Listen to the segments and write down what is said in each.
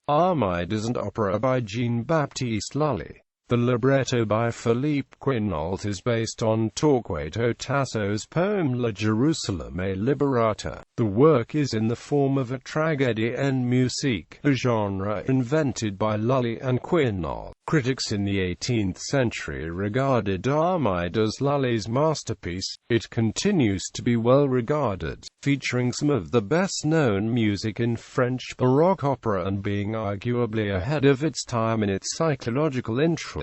Armide is an opera by Jean-Baptiste Lully. The libretto by Philippe Quinault is based on Torquato Tasso's poem La Gerusalemme liberata. The work is in the form of a tragédie and musique, a genre invented by Lully and Quinault. Critics in the 18th century regarded Armide as Lully's masterpiece. It continues to be well regarded, featuring some of the best-known music in French Baroque opera and being arguably ahead of its time in its psychological interest.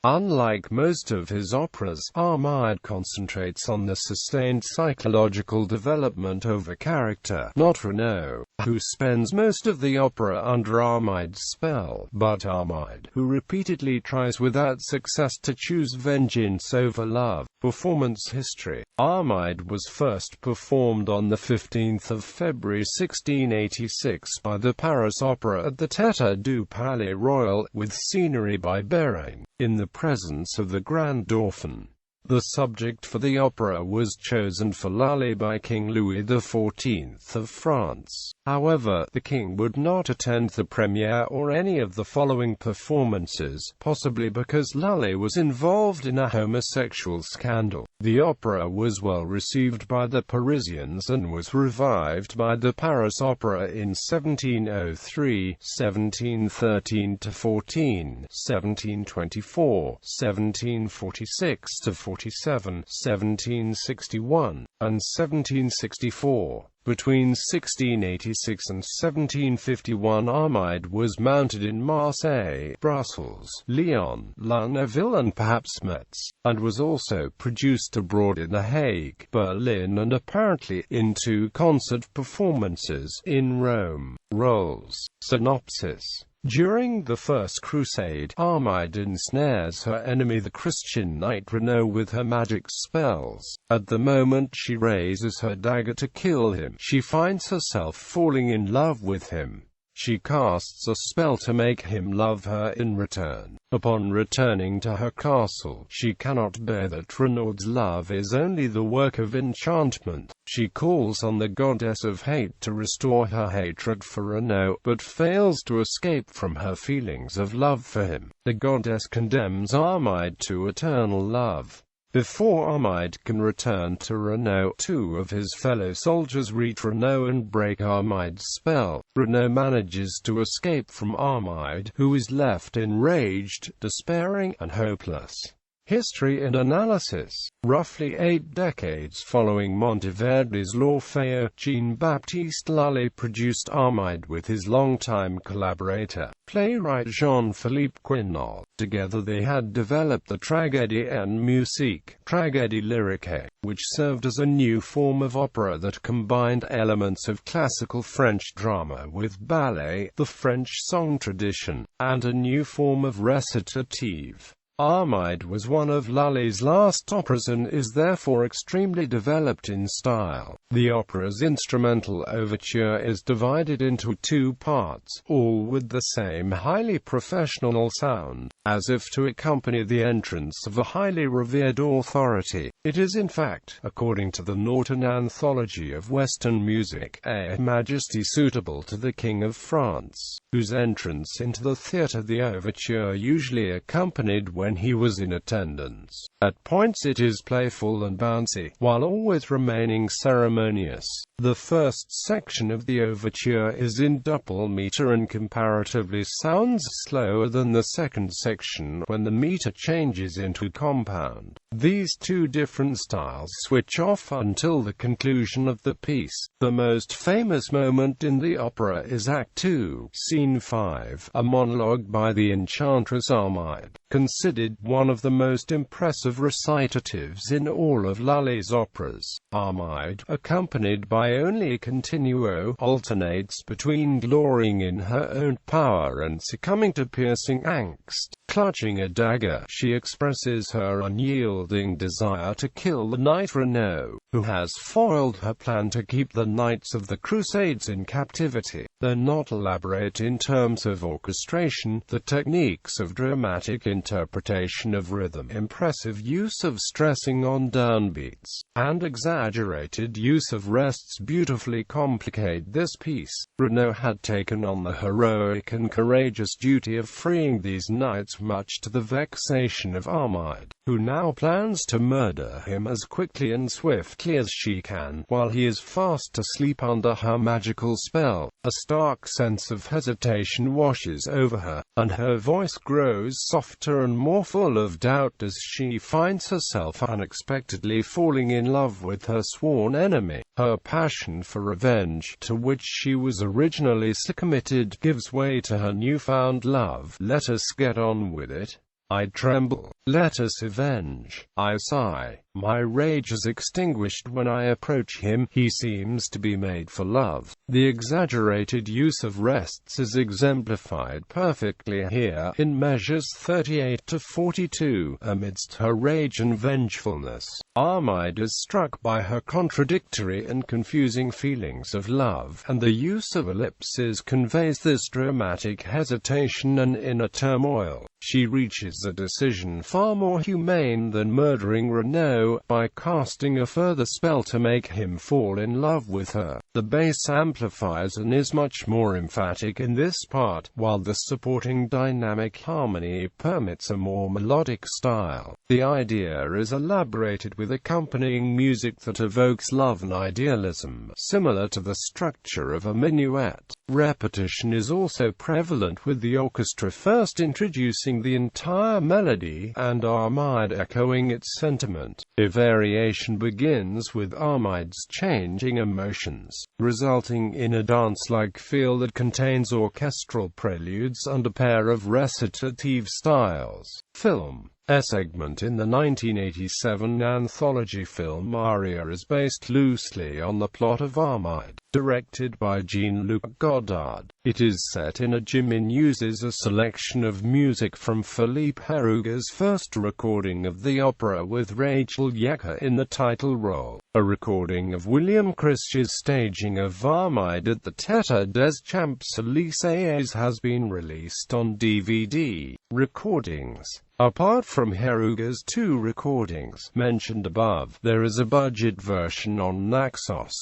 Unlike most of his operas, Armide concentrates on the sustained psychological development of a character, not Renaud, who spends most of the opera under Armide's spell, but Armide, who repeatedly tries without success to choose vengeance over love. Performance history. Armide was first performed on 15 February 1686 by the Paris Opera at the Théâtre du Palais Royal, with scenery by Bérain, in the presence of the Grand Dauphin. The subject for the opera was chosen for Lully by King Louis XIV of France. However, the king would not attend the premiere or any of the following performances, possibly because Lully was involved in a homosexual scandal. The opera was well received by the Parisians and was revived by the Paris Opera in 1703, 1713–14, 1724, 1746–47, 1761, and 1764. Between 1686 and 1751 Armide was mounted in Marseille, Brussels, Lyon, La Neuville and perhaps Metz, and was also produced abroad in The Hague, Berlin and apparently in 2 concert performances in Rome. Roles. Synopsis. During the First Crusade, Armide ensnares her enemy the Christian knight Renaud with her magic spells. At the moment she raises her dagger to kill him, she finds herself falling in love with him. She casts a spell to make him love her in return. Upon returning to her castle, she cannot bear that Renaud's love is only the work of enchantment. She calls on the goddess of hate to restore her hatred for Renaud, but fails to escape from her feelings of love for him. The goddess condemns Armide to eternal love. Before Armide can return to Renaud, 2 of his fellow soldiers reach Renaud and break Armide's spell. Renaud manages to escape from Armide, who is left enraged, despairing, and hopeless. History and analysis. Roughly 8 decades following Monteverdi's L'Orfeo, Jean-Baptiste Lully produced Armide with his longtime collaborator, playwright Jean-Philippe Quinault. Together they had developed the tragédie and musique, tragédie lyrique, which served as a new form of opera that combined elements of classical French drama with ballet, the French song tradition, and a new form of recitative. Armide was one of Lully's last operas and is therefore extremely developed in style. The opera's instrumental overture is divided into 2 parts, all with the same highly professional sound, as if to accompany the entrance of a highly revered authority. It is in fact, according to the Norton Anthology of Western Music, a majesty suitable to the King of France, whose entrance into the theatre the overture usually accompanied when he was in attendance. At points it is playful and bouncy, while always remaining ceremonious. The first section of the overture is in double meter and comparatively sounds slower than the second section when the meter changes into compound. These 2 different styles switch off until the conclusion of the piece. The most famous moment in the opera is Act 2, Scene 5, a monologue by the enchantress Armide, considered one of the most impressive recitatives in all of Lully's operas. Armide, accompanied by only a continuo, alternates between glorying in her own power and succumbing to piercing angst. Clutching a dagger, she expresses her unyielding desire to kill the knight Renaud, who has foiled her plan to keep the Knights of the Crusades in captivity. Though not elaborate in terms of orchestration, the techniques of dramatic interpretation of rhythm, impressive use of stressing on downbeats, and exaggerated use of rests beautifully complicate this piece. Renaud had taken on the heroic and courageous duty of freeing these knights, much to the vexation of Armide, who now plans to murder him as quickly and swiftly as she can, while he is fast asleep under her magical spell. A stark sense of hesitation washes over her, and her voice grows softer and more full of doubt as she finds herself unexpectedly falling in love with her sworn enemy. Her passion for revenge, to which she was originally so committed, gives way to her newfound love. Let us get on with it. I tremble. Let us avenge. I sigh. My rage is extinguished when I approach him. He seems to be made for love. The exaggerated use of rests is exemplified perfectly here, in measures 38 to 42. Amidst her rage and vengefulness, Armide is struck by her contradictory and confusing feelings of love, and the use of ellipses conveys this dramatic hesitation and inner turmoil. She reaches a decision far more humane than murdering Renaud, by casting a further spell to make him fall in love with her. The bass amplifies and is much more emphatic in this part, while the supporting dynamic harmony permits a more melodic style. The idea is elaborated with accompanying music that evokes love and idealism, similar to the structure of a minuet. Repetition is also prevalent, with the orchestra first introducing the entire melody, and Armide echoing its sentiment. A variation begins with Armide's changing emotions, resulting in a dance-like feel that contains orchestral preludes and a pair of recitative styles. Film. A segment in the 1987 anthology film Aria is based loosely on the plot of Armide, directed by Jean-Luc Godard. It is set in a gym and uses a selection of music from Philippe Quinault's first recording of the opera, with Rachel Yecker in the title role. A recording of William Christie's staging of Armide at the Théâtre des Champs-Élysées has been released on DVD. Recordings. Apart from Quinault's two recordings mentioned above, there is a budget version on Naxos.